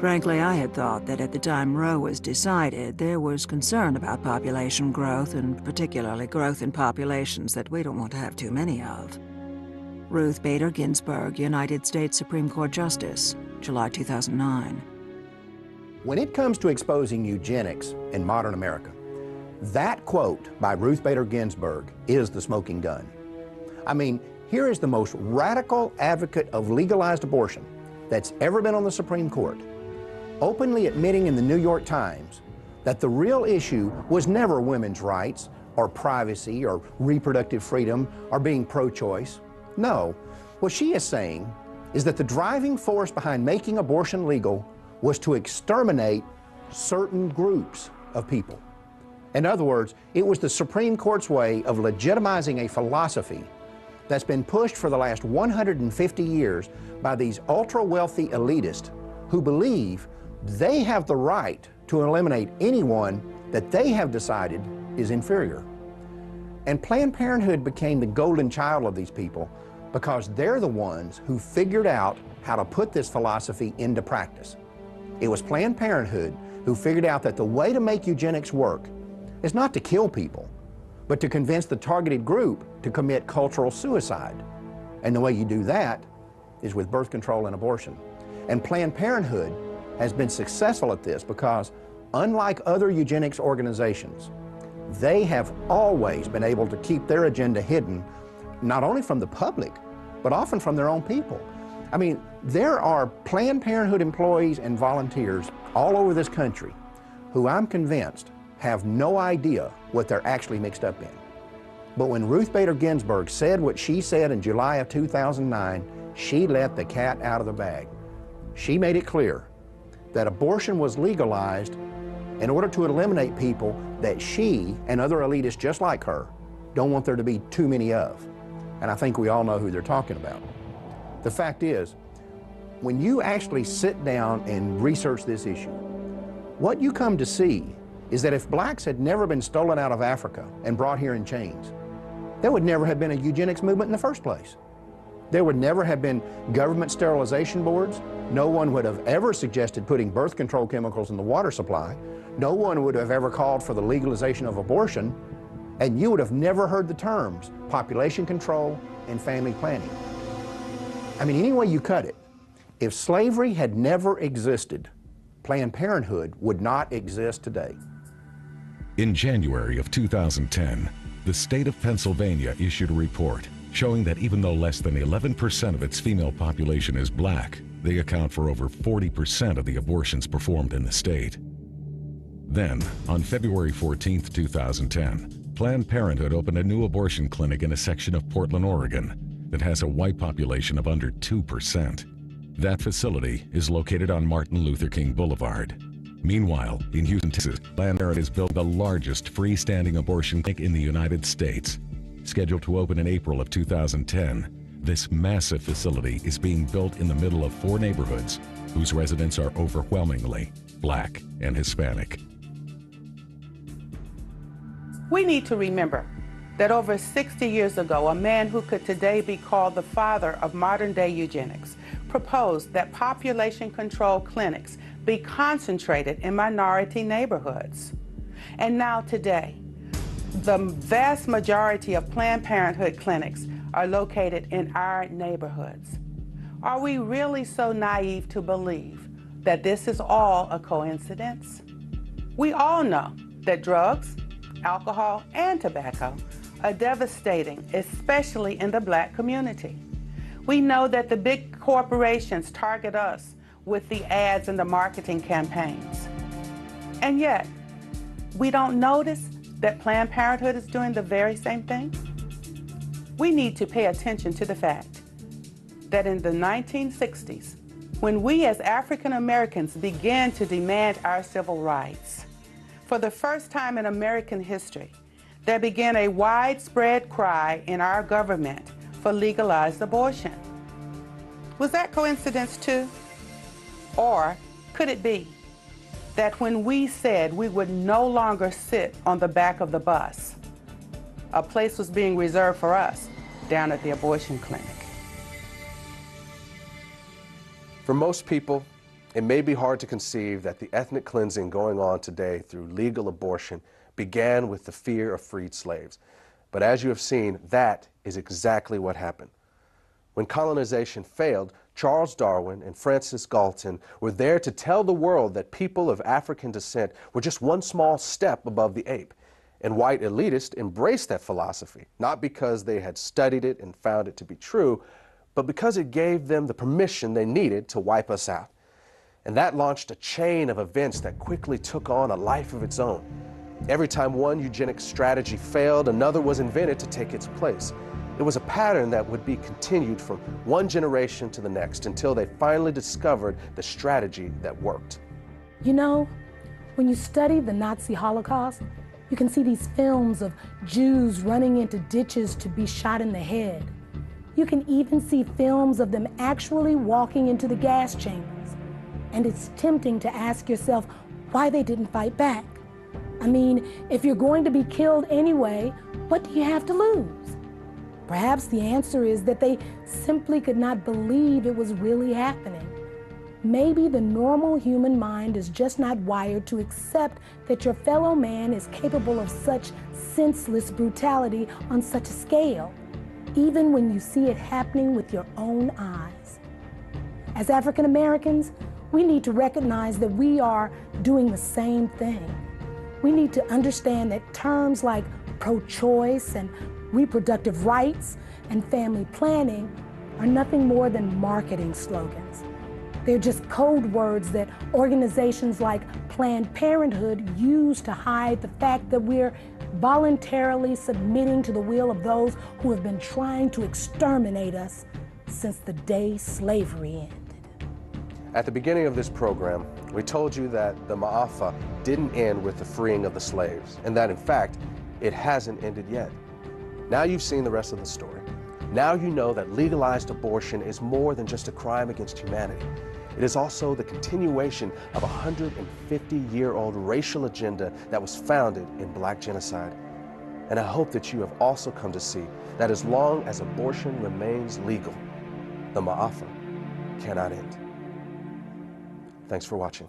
Frankly, I had thought that at the time Roe was decided, there was concern about population growth, and particularly growth in populations that we don't want to have too many of. Ruth Bader Ginsburg, United States Supreme Court Justice, July 2009. When it comes to exposing eugenics in modern America, that quote by Ruth Bader Ginsburg is the smoking gun. I mean, here is the most radical advocate of legalized abortion that's ever been on the Supreme Court, openly admitting in the New York Times that the real issue was never women's rights or privacy or reproductive freedom or being pro-choice. No, what she is saying is that the driving force behind making abortion legal was to exterminate certain groups of people. In other words, it was the Supreme Court's way of legitimizing a philosophy that's been pushed for the last 150 years by these ultra-wealthy elitists who believe they have the right to eliminate anyone that they have decided is inferior. And Planned Parenthood became the golden child of these people because they're the ones who figured out how to put this philosophy into practice. It was Planned Parenthood who figured out that the way to make eugenics work is not to kill people, but to convince the targeted group to commit cultural suicide. And the way you do that is with birth control and abortion. And Planned Parenthood has been successful at this because, unlike other eugenics organizations, they have always been able to keep their agenda hidden, not only from the public, but often from their own people. I mean, there are Planned Parenthood employees and volunteers all over this country who I'm convinced have no idea what they're actually mixed up in. But when Ruth Bader Ginsburg said what she said in July of 2009, she let the cat out of the bag. She made it clear that abortion was legalized in order to eliminate people that she and other elitists just like her don't want there to be too many of. And I think we all know who they're talking about. The fact is, when you actually sit down and research this issue, what you come to see is that if blacks had never been stolen out of Africa and brought here in chains, there would never have been a eugenics movement in the first place. There would never have been government sterilization boards. No one would have ever suggested putting birth control chemicals in the water supply. No one would have ever called for the legalization of abortion. And you would have never heard the terms population control and family planning. I mean, any way you cut it, if slavery had never existed, Planned Parenthood would not exist today. In January of 2010, the state of Pennsylvania issued a report showing that even though less than 11% of its female population is black, they account for over 40% of the abortions performed in the state. Then, on February 14, 2010, Planned Parenthood opened a new abortion clinic in a section of Portland, Oregon that has a white population of under 2%. That facility is located on Martin Luther King Boulevard. Meanwhile, in Houston, Texas, Planned Parenthood has built the largest freestanding abortion clinic in the United States. Scheduled to open in April of 2010, this massive facility is being built in the middle of 4 neighborhoods whose residents are overwhelmingly Black and Hispanic. We need to remember that over 60 years ago, a man who could today be called the father of modern-day eugenics proposed that population control clinics be concentrated in minority neighborhoods. And now today, the vast majority of Planned Parenthood clinics are located in our neighborhoods. Are we really so naive to believe that this is all a coincidence? We all know that drugs, alcohol, and tobacco are devastating, especially in the Black community. We know that the big corporations target us with the ads and the marketing campaigns. And yet, we don't notice that Planned Parenthood is doing the very same thing? We need to pay attention to the fact that in the 1960s, when we as African Americans began to demand our civil rights, for the first time in American history, there began a widespread cry in our government for legalized abortion. Was that coincidence too? Or could it be that when we said we would no longer sit on the back of the bus, a place was being reserved for us down at the abortion clinic? For most people, It may be hard to conceive that the ethnic cleansing going on today through legal abortion began with the fear of freed slaves. But as you have seen, that is exactly what happened. When colonization failed, Charles Darwin and Francis Galton were there to tell the world that people of African descent were just one small step above the ape. And white elitists embraced that philosophy, not because they had studied it and found it to be true, but because it gave them the permission they needed to wipe us out. And that launched a chain of events that quickly took on a life of its own. Every time one eugenics strategy failed, another was invented to take its place. It was a pattern that would be continued from one generation to the next until they finally discovered the strategy that worked. You know, when you study the Nazi Holocaust, you can see these films of Jews running into ditches to be shot in the head. You can even see films of them actually walking into the gas chambers. And it's tempting to ask yourself why they didn't fight back. I mean, if you're going to be killed anyway, what do you have to lose? Perhaps the answer is that they simply could not believe it was really happening. Maybe the normal human mind is just not wired to accept that your fellow man is capable of such senseless brutality on such a scale, even when you see it happening with your own eyes. As African Americans, we need to recognize that we are doing the same thing. We need to understand that terms like pro-choice and reproductive rights and family planning are nothing more than marketing slogans. They're just code words that organizations like Planned Parenthood use to hide the fact that we're voluntarily submitting to the will of those who have been trying to exterminate us since the day slavery ended. At the beginning of this program, we told you that the Ma'afa didn't end with the freeing of the slaves, and that in fact, it hasn't ended yet. Now you've seen the rest of the story. Now you know that legalized abortion is more than just a crime against humanity. It is also the continuation of a 150-year-old racial agenda that was founded in Black genocide. And I hope that you have also come to see that as long as abortion remains legal, the Ma'afa cannot end. Thanks for watching.